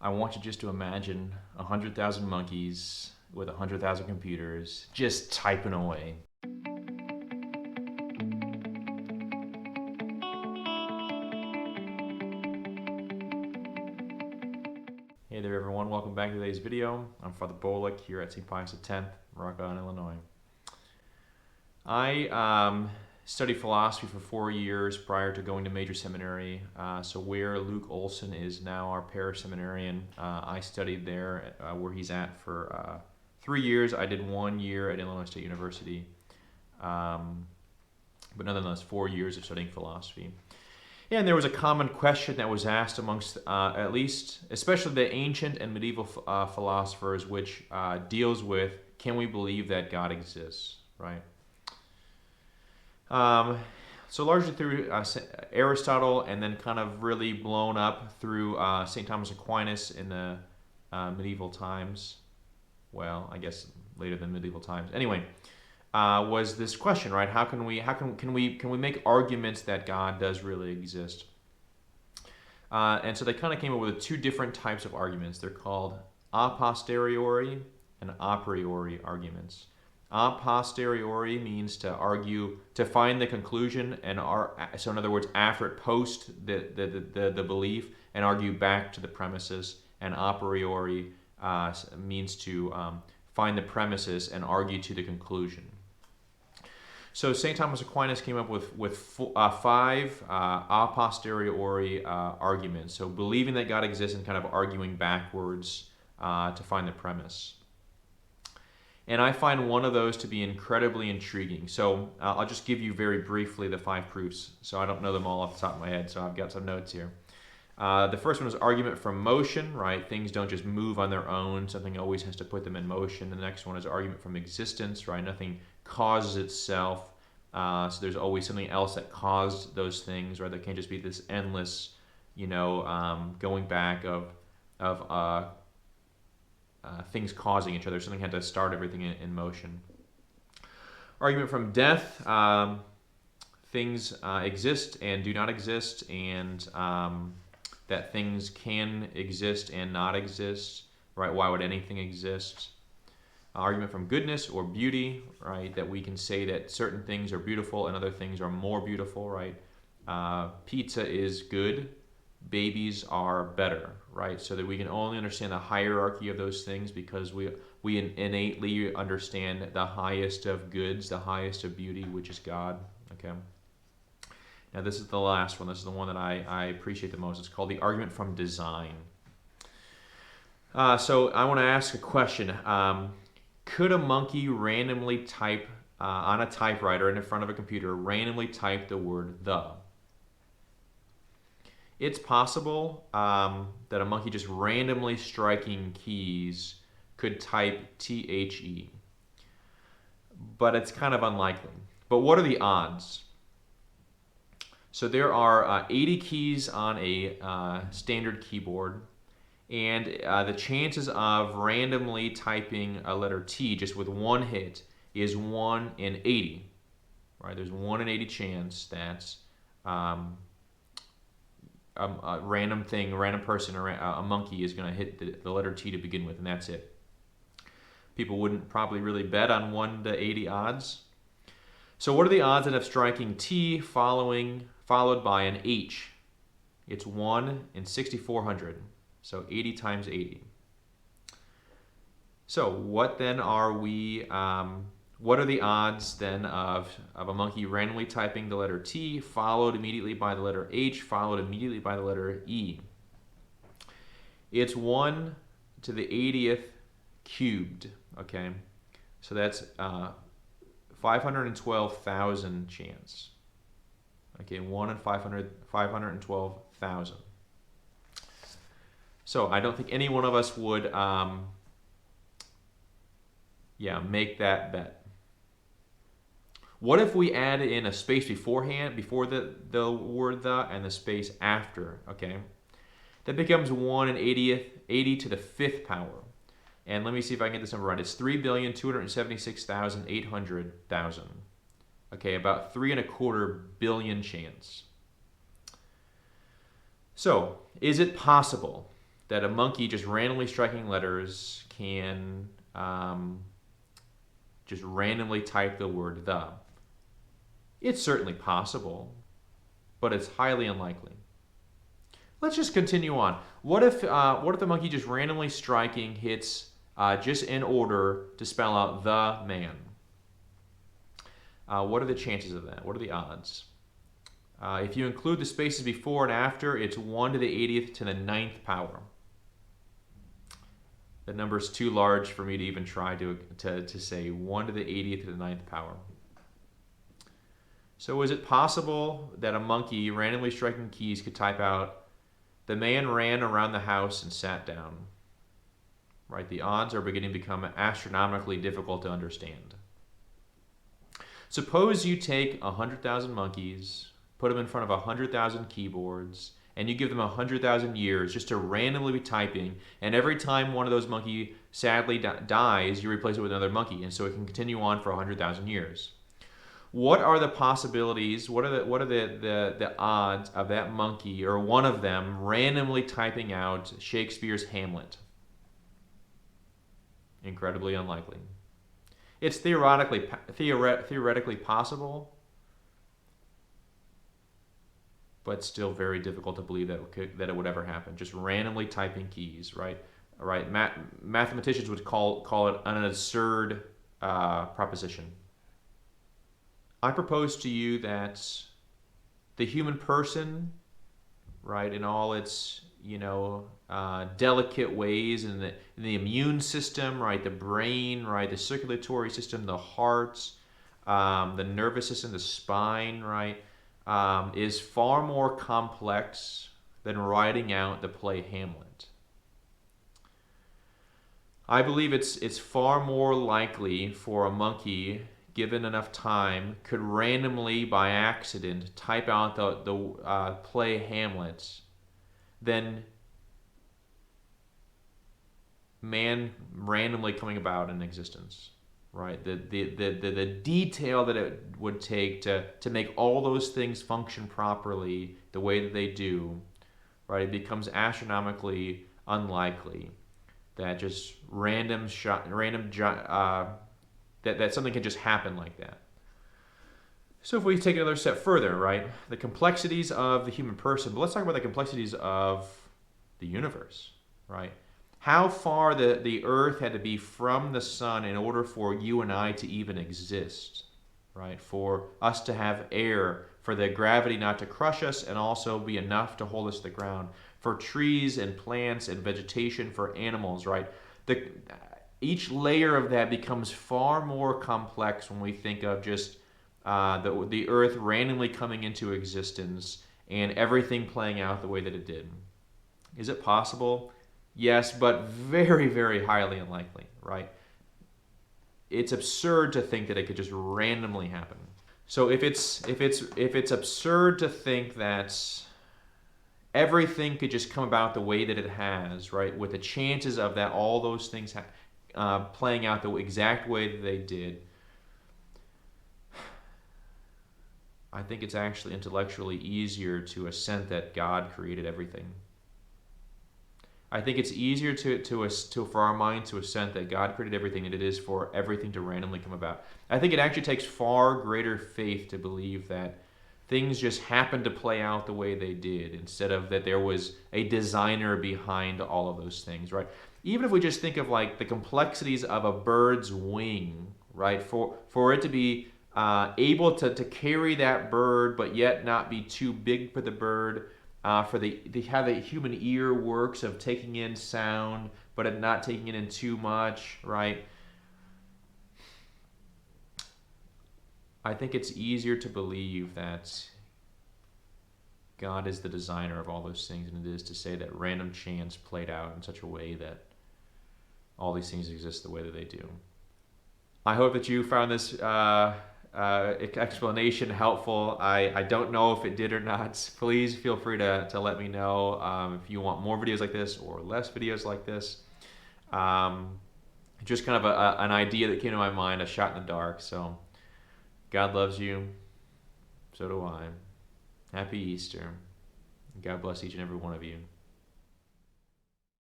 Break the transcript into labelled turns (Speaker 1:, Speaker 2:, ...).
Speaker 1: I want you just to imagine 100,000 monkeys with 100,000 computers just typing away. Hey there everyone, welcome back to today's video. I'm Father Bolick here at St. Pius X, Rock Island, Illinois. I studied philosophy for 4 years prior to going to major seminary. So where Luke Olson is now our parish seminarian, I studied there where he's at for 3 years. I did 1 year at Illinois State University, but nonetheless 4 years of studying philosophy. And there was a common question that was asked amongst, at least, especially the ancient and medieval philosophers, which deals with, can we believe that God exists, right? So largely through Aristotle, and then kind of really blown up through St. Thomas Aquinas in the medieval times. Well, I guess later than medieval times. Anyway, was this question, right? How can we make arguments that God does really exist? And so they kind of came up with two different types of arguments. They're called a posteriori and a priori arguments. A posteriori means to argue, to find the conclusion, and so in other words, after it post the belief and argue back to the premises. And a priori means to find the premises and argue to the conclusion. So St. Thomas Aquinas came up with five a posteriori arguments. So believing that God exists and kind of arguing backwards to find the premise. And I find one of those to be incredibly intriguing. So I'll just give you very briefly the 5 proofs. So I don't know them all off the top of my head, so I've got some notes here. The first one is argument from motion, right? Things don't just move on their own. Something always has to put them in motion. The next one is argument from existence, right? Nothing causes itself. So there's always something else that caused those things, right? There can't just be this endless, going back of things causing each other. Something had to start everything in motion. Argument from death. Things exist and do not exist, and that things can exist and not exist, right? Why would anything exist? Argument from goodness or beauty, right? That we can say that certain things are beautiful and other things are more beautiful, right? Pizza is good, babies are better, right? So that we can only understand the hierarchy of those things because we innately understand the highest of goods, the highest of beauty, which is God, okay? Now this is the last one. This is the one that I appreciate the most. It's called the argument from design. So I want to ask a question. Could a monkey randomly type on a typewriter in front of a computer, randomly type the word "the"? It's possible that a monkey just randomly striking keys could type "the," but it's kind of unlikely. But what are the odds? So there are 80 keys on a standard keyboard, and the chances of randomly typing a letter T just with one hit is 1 in 80. Right? There's 1 in 80 chance that a random thing, a random person, or a monkey is going to hit the letter T to begin with, and that's it. People wouldn't probably really bet on 1 to 80 odds. So what are the odds of striking T followed by an H? It's 1 in 6,400. So 80 times 80. So what then are we, what are the odds then of a monkey randomly typing the letter T followed immediately by the letter H followed immediately by the letter E? It's 1 to the 80th cubed, okay? So that's 512,000 chance. Okay, 1 in 512,000. So I don't think any one of us would, make that bet. What if we add in a space beforehand, before the word "the" and the space after? Okay, that becomes 1 in 80 to the 5th power. And let me see if I can get this number right. It's 3,276,800,000. Okay, about 3.25 billion chance. So, is it possible that a monkey just randomly striking letters can just randomly type the word the. It's certainly possible, but it's highly unlikely. Let's just continue on. What if the monkey just randomly striking hits just in order to spell out the man? What are the chances of that? What are the odds? If you include the spaces before and after, it's 1 to the 80th to the 9th power. The number is too large for me to even try to say 1 to the 80th to the 9th power. So is it possible that a monkey randomly striking keys could type out, "The man ran around the house and sat down"? Right? The odds are beginning to become astronomically difficult to understand. Suppose you take 100,000 monkeys, put them in front of 100,000 keyboards, and you give them 100,000 years just to randomly be typing, and every time one of those monkeys sadly dies, you replace it with another monkey, and so it can continue on for 100,000 years. What are the possibilities? What are the odds of that monkey or one of them randomly typing out Shakespeare's Hamlet? Incredibly unlikely. It's theoretically possible, but still very difficult to believe that it would ever happen. Just randomly typing keys, right? Right. Mathematicians would call it an absurd proposition. I propose to you that the human person, right, in all its delicate ways, in the immune system, right, the brain, right, the circulatory system, the heart, the nervous system, the spine, right, is far more complex than writing out the play Hamlet. I believe it's far more likely for a monkey, given enough time, could randomly by accident type out the play Hamlet than man randomly coming about in existence. Right, the detail that it would take to make all those things function properly the way that they do, right, it becomes astronomically unlikely that just that something can just happen like that. So if we take another step further, right, the complexities of the human person, but let's talk about the complexities of the universe, right? How far the earth had to be from the sun in order for you and I to even exist, right? For us to have air, for the gravity not to crush us and also be enough to hold us to the ground, for trees and plants and vegetation, for animals, right? Each layer of that becomes far more complex when we think of just the earth randomly coming into existence and everything playing out the way that it did. Is it possible? Yes, but very, very highly unlikely, right? It's absurd to think that it could just randomly happen. So if it's absurd to think that everything could just come about the way that it has, right, with the chances of that all those things playing out the exact way that they did, I think it's actually intellectually easier to assent that God created everything. I think it's easier for our mind to assent that God created everything than it is for everything to randomly come about. I think it actually takes far greater faith to believe that things just happened to play out the way they did instead of that there was a designer behind all of those things, right? Even if we just think of like the complexities of a bird's wing, right? For it to be able to carry that bird but yet not be too big for the bird, for how the human ear works of taking in sound but not taking it in too much, right? I think it's easier to believe that God is the designer of all those things than it is to say that random chance played out in such a way that all these things exist the way that they do. I hope that you found this explanation helpful. I don't know if it did or not. Please feel free to let me know if you want more videos like this or less videos like this. Just kind of an idea that came to my mind, a shot in the dark. So God loves you. So do I. Happy Easter. God bless each and every one of you.